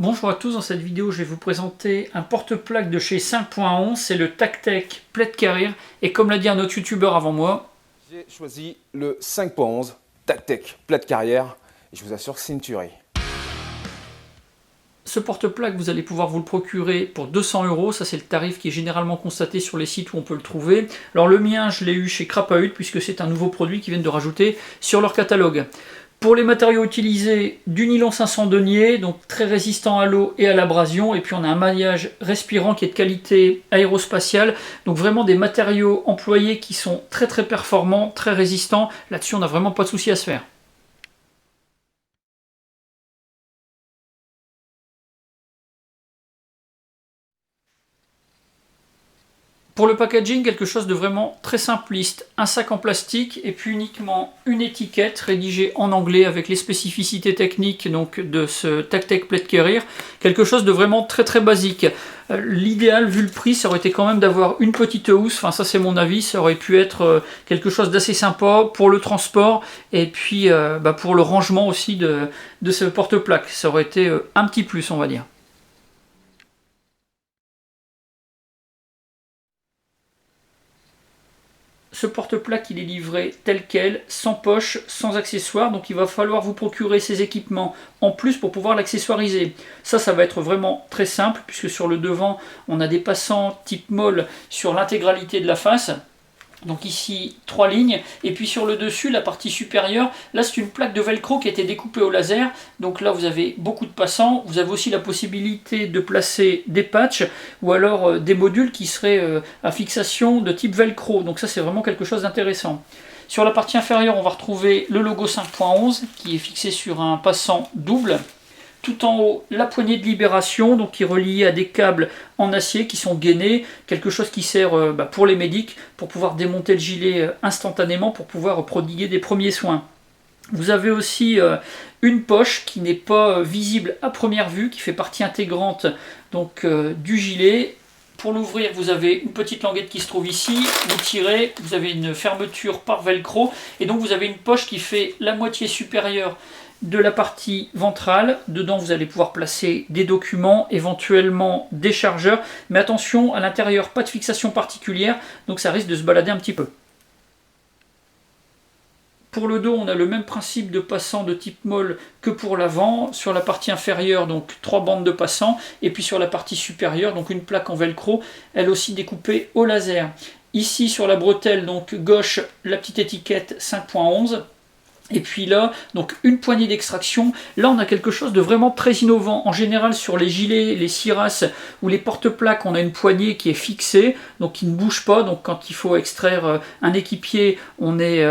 Bonjour à tous, dans cette vidéo je vais vous présenter un porte-plaque de chez 5.11, c'est le Tactec Plate Carrier et comme l'a dit un autre youtubeur avant moi, j'ai choisi le 5.11 Tactec Plate Carrier et je vous assure que c'est une tuerie. Ce porte-plaque vous allez pouvoir vous le procurer pour 200 €, ça c'est le tarif qui est généralement constaté sur les sites où on peut le trouver. Alors le mien je l'ai eu chez Crapahut puisque c'est un nouveau produit qu'ils viennent de rajouter sur leur catalogue. Pour les matériaux utilisés, du nylon 500 deniers, donc très résistant à l'eau et à l'abrasion, et puis on a un maillage respirant qui est de qualité aérospatiale, donc vraiment des matériaux employés qui sont très performants, très résistants, là-dessus on n'a vraiment pas de souci à se faire. Pour le packaging, quelque chose de vraiment très simpliste. Un sac en plastique et puis uniquement une étiquette rédigée en anglais avec les spécificités techniques donc, de ce Tactec Plate Carrier. Quelque chose de vraiment très basique. L'idéal, vu le prix, ça aurait été quand même d'avoir une petite housse. Enfin, ça c'est mon avis. Ça aurait pu être quelque chose d'assez sympa pour le transport et puis pour le rangement aussi de ce porte-plaque. Ça aurait été un petit plus, on va dire. Ce porte-plaque il est livré tel quel, sans poche, sans accessoires, donc il va falloir vous procurer ces équipements en plus pour pouvoir l'accessoiriser. Ça va être vraiment très simple, puisque sur le devant, on a des passants type molle sur l'intégralité de la face. Donc ici, 3 lignes, et puis sur le dessus, la partie supérieure, là c'est une plaque de velcro qui a été découpée au laser, donc là vous avez beaucoup de passants, vous avez aussi la possibilité de placer des patchs, ou alors des modules qui seraient à fixation de type velcro, donc ça c'est vraiment quelque chose d'intéressant. Sur la partie inférieure, on va retrouver le logo 5.11 qui est fixé sur un passant double. Tout en haut, la poignée de libération, donc qui est reliée à des câbles en acier qui sont gainés, quelque chose qui sert pour les médics, pour pouvoir démonter le gilet instantanément, pour pouvoir prodiguer des premiers soins. Vous avez aussi une poche qui n'est pas visible à première vue, qui fait partie intégrante donc, du gilet. Pour l'ouvrir, vous avez une petite languette qui se trouve ici, vous tirez, vous avez une fermeture par velcro, et donc vous avez une poche qui fait la moitié supérieure de la partie ventrale. Dedans vous allez pouvoir placer des documents, éventuellement des chargeurs, mais attention, à l'intérieur pas de fixation particulière, donc ça risque de se balader un petit peu. Pour le dos, on a le même principe de passant de type molle que pour l'avant. Sur la partie inférieure, donc 3 bandes de passants, et puis sur la partie supérieure, donc une plaque en velcro, elle aussi découpée au laser. Ici sur la bretelle donc gauche, la petite étiquette 5.11. Et puis là, donc une poignée d'extraction. Là, on a quelque chose de vraiment très innovant. En général, sur les gilets, les cirasses ou les porte-plaques, on a une poignée qui est fixée, donc qui ne bouge pas. Donc quand il faut extraire un équipier, on est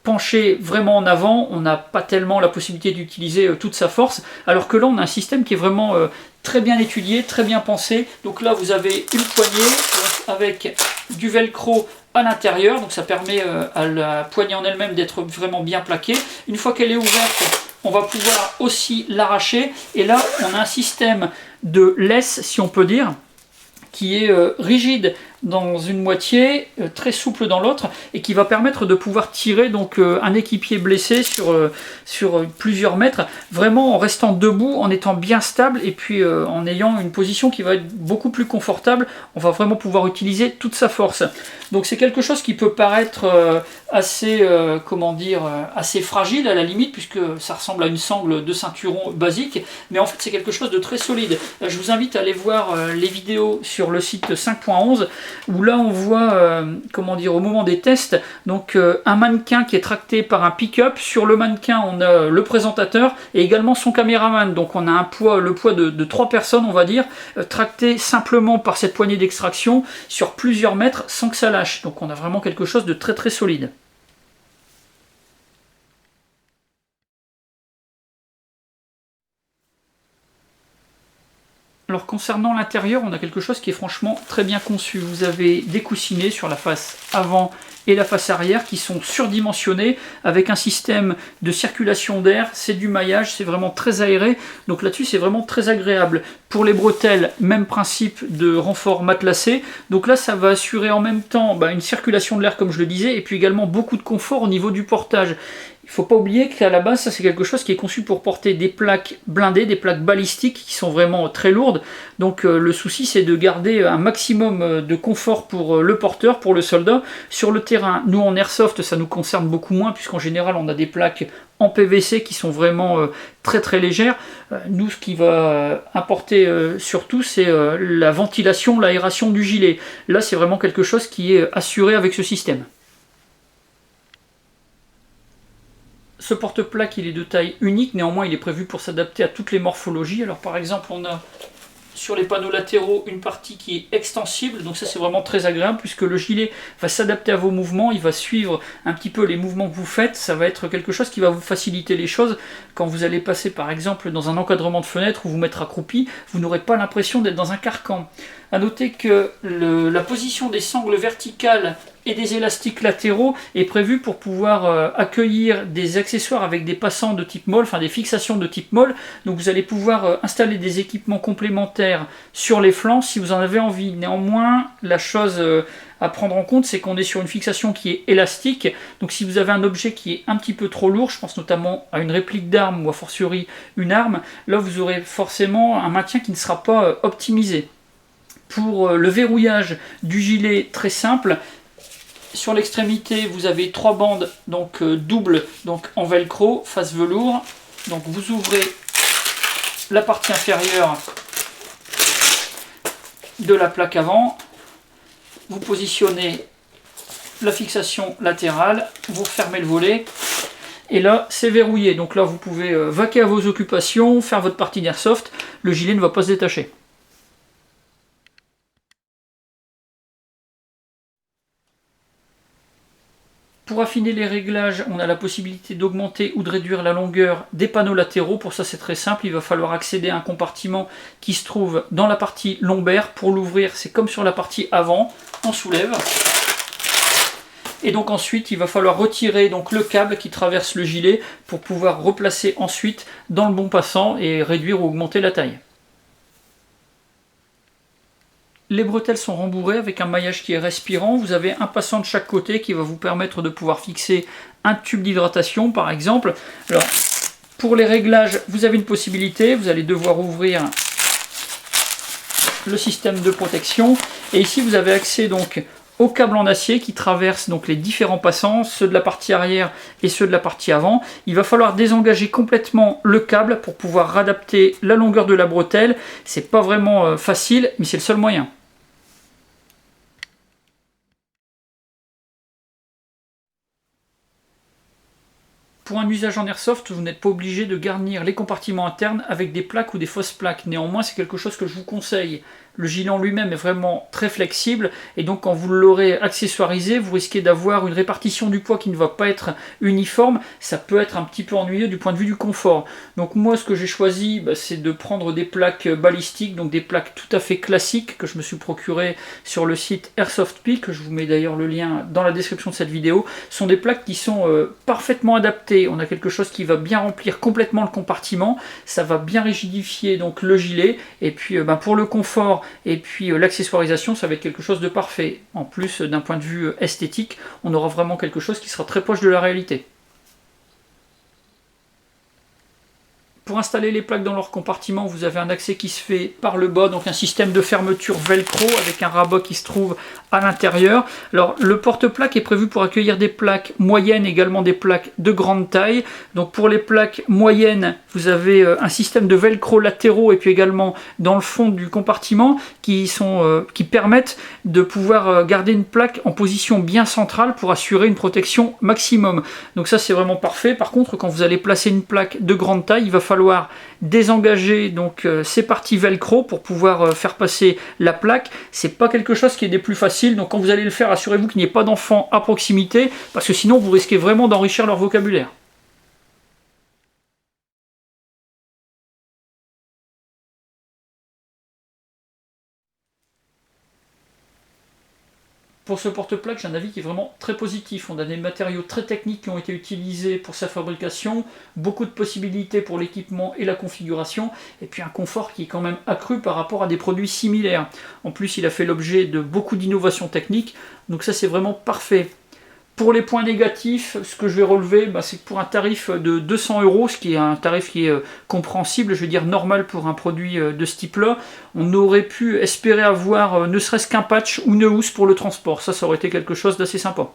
penché vraiment en avant. On n'a pas tellement la possibilité d'utiliser toute sa force. Alors que là, on a un système qui est vraiment très bien étudié, très bien pensé. Donc là, vous avez une poignée avec du velcro à l'intérieur, donc ça permet à la poignée en elle-même d'être vraiment bien plaquée. Une fois qu'elle est ouverte, on va pouvoir aussi l'arracher, et là on a un système de laisse, si on peut dire, qui est rigide dans une moitié, très souple dans l'autre, et qui va permettre de pouvoir tirer donc un équipier blessé sur plusieurs mètres, vraiment en restant debout, en étant bien stable, et puis en ayant une position qui va être beaucoup plus confortable. On va vraiment pouvoir utiliser toute sa force. Donc c'est quelque chose qui peut paraître assez, assez fragile à la limite, puisque ça ressemble à une sangle de ceinturon basique, mais en fait c'est quelque chose de très solide. Je vous invite à aller voir les vidéos sur le site 5.11, où là on voit, au moment des tests, donc un mannequin qui est tracté par un pick-up. Sur le mannequin, on a le présentateur et également son caméraman. Donc on a le poids de 3 personnes, on va dire, tracté simplement par cette poignée d'extraction sur plusieurs mètres sans que ça lâche. Donc on a vraiment quelque chose de très solide. Alors concernant l'intérieur, on a quelque chose qui est franchement très bien conçu. Vous avez des coussinets sur la face avant et la face arrière qui sont surdimensionnés avec un système de circulation d'air. C'est du maillage, c'est vraiment très aéré. Donc là-dessus, c'est vraiment très agréable. Pour les bretelles, même principe de renfort matelassé. Donc là, ça va assurer en même temps une circulation de l'air, comme je le disais, et puis également beaucoup de confort au niveau du portage. Il ne faut pas oublier qu'à la base, ça c'est quelque chose qui est conçu pour porter des plaques blindées, des plaques balistiques qui sont vraiment très lourdes. Donc le souci c'est de garder un maximum de confort pour le porteur, pour le soldat. Sur le terrain, nous en airsoft, ça nous concerne beaucoup moins puisqu'en général on a des plaques en PVC qui sont vraiment très très légères. Nous ce qui va importer surtout c'est la ventilation, l'aération du gilet. Là c'est vraiment quelque chose qui est assuré avec ce système. Ce porte-plaque il est de taille unique, néanmoins il est prévu pour s'adapter à toutes les morphologies. Alors par exemple on a sur les panneaux latéraux une partie qui est extensible, donc ça c'est vraiment très agréable puisque le gilet va s'adapter à vos mouvements, il va suivre un petit peu les mouvements que vous faites, ça va être quelque chose qui va vous faciliter les choses. Quand vous allez passer par exemple dans un encadrement de fenêtre ou vous mettre accroupi, vous n'aurez pas l'impression d'être dans un carcan. A noter que la position des sangles verticales et des élastiques latéraux est prévue pour pouvoir accueillir des accessoires avec des passants de type molle, enfin des fixations de type molle. Donc vous allez pouvoir installer des équipements complémentaires sur les flancs si vous en avez envie. Néanmoins, la chose à prendre en compte, c'est qu'on est sur une fixation qui est élastique. Donc si vous avez un objet qui est un petit peu trop lourd, je pense notamment à une réplique d'arme ou a fortiori une arme, là vous aurez forcément un maintien qui ne sera pas optimisé. Pour le verrouillage du gilet, très simple. Sur l'extrémité, vous avez 3 bandes donc doubles, donc en velcro, face velours. Donc vous ouvrez la partie inférieure de la plaque avant, vous positionnez la fixation latérale, vous refermez le volet, et là c'est verrouillé. Donc là vous pouvez vaquer à vos occupations, faire votre partie d'airsoft, le gilet ne va pas se détacher. Pour affiner les réglages, on a la possibilité d'augmenter ou de réduire la longueur des panneaux latéraux. Pour ça, c'est très simple. Il va falloir accéder à un compartiment qui se trouve dans la partie lombaire. Pour l'ouvrir, c'est comme sur la partie avant. On soulève. Et donc ensuite, il va falloir retirer donc le câble qui traverse le gilet pour pouvoir replacer ensuite dans le bon passant et réduire ou augmenter la taille. Les bretelles sont rembourrées avec un maillage qui est respirant. Vous avez un passant de chaque côté qui va vous permettre de pouvoir fixer un tube d'hydratation par exemple. Alors, pour les réglages, vous avez une possibilité. Vous allez devoir ouvrir le système de protection. Et ici, vous avez accès donc au câble en acier qui traverse donc les différents passants, ceux de la partie arrière et ceux de la partie avant. Il va falloir désengager complètement le câble pour pouvoir adapter la longueur de la bretelle. C'est pas vraiment facile, mais c'est le seul moyen. Pour un usage en airsoft, vous n'êtes pas obligé de garnir les compartiments internes avec des plaques ou des fausses plaques. Néanmoins, c'est quelque chose que je vous conseille. Le gilet en lui-même est vraiment très flexible et donc quand vous l'aurez accessoirisé, vous risquez d'avoir une répartition du poids qui ne va pas être uniforme. Ça peut être un petit peu ennuyeux du point de vue du confort. Donc moi, ce que j'ai choisi, c'est de prendre des plaques balistiques, donc des plaques tout à fait classiques que je me suis procuré sur le site Airsoft Peak. Je vous mets d'ailleurs le lien dans la description de cette vidéo. Ce sont des plaques qui sont parfaitement adaptées. On a quelque chose qui va bien remplir complètement le compartiment. Ça va bien rigidifier donc le gilet et puis pour le confort et puis l'accessoirisation, ça va être quelque chose de parfait. En plus, d'un point de vue esthétique, on aura vraiment quelque chose qui sera très proche de la réalité. Pour installer les plaques dans leur compartiment, vous avez un accès qui se fait par le bas, donc un système de fermeture velcro avec un rabat qui se trouve à l'intérieur. Alors le porte-plaque est prévu pour accueillir des plaques moyennes, également des plaques de grande taille. Donc pour les plaques moyennes, vous avez un système de velcro latéraux et puis également dans le fond du compartiment qui permettent de pouvoir garder une plaque en position bien centrale pour assurer une protection maximum. Donc ça c'est vraiment parfait. Par contre, quand vous allez placer une plaque de grande taille, il va falloir désengager donc ces parties velcro pour pouvoir faire passer la plaque. C'est pas quelque chose qui est des plus faciles, donc quand vous allez le faire, assurez-vous qu'il n'y ait pas d'enfants à proximité parce que sinon vous risquez vraiment d'enrichir leur vocabulaire. Pour ce porte-plaque, j'ai un avis qui est vraiment très positif. On a des matériaux très techniques qui ont été utilisés pour sa fabrication, beaucoup de possibilités pour l'équipement et la configuration, et puis un confort qui est quand même accru par rapport à des produits similaires. En plus, il a fait l'objet de beaucoup d'innovations techniques, donc ça c'est vraiment parfait. Pour les points négatifs, ce que je vais relever, c'est que pour un tarif de 200 €, ce qui est un tarif qui est compréhensible, je veux dire normal pour un produit de ce type-là, on aurait pu espérer avoir ne serait-ce qu'un patch ou une housse pour le transport. Ça aurait été quelque chose d'assez sympa.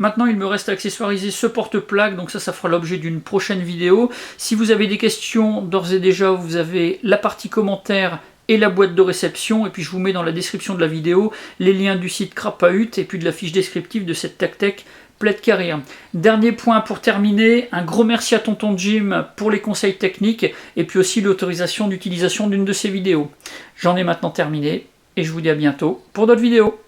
Maintenant, il me reste à accessoiriser ce porte-plaque, donc ça fera l'objet d'une prochaine vidéo. Si vous avez des questions, d'ores et déjà, vous avez la partie commentaires et la boîte de réception, et puis je vous mets dans la description de la vidéo les liens du site Crapahut et puis de la fiche descriptive de cette Tactec Plaid Carrier. Dernier point pour terminer, un gros merci à Tonton Jim pour les conseils techniques et puis aussi l'autorisation d'utilisation d'une de ses vidéos. J'en ai maintenant terminé et je vous dis à bientôt pour d'autres vidéos.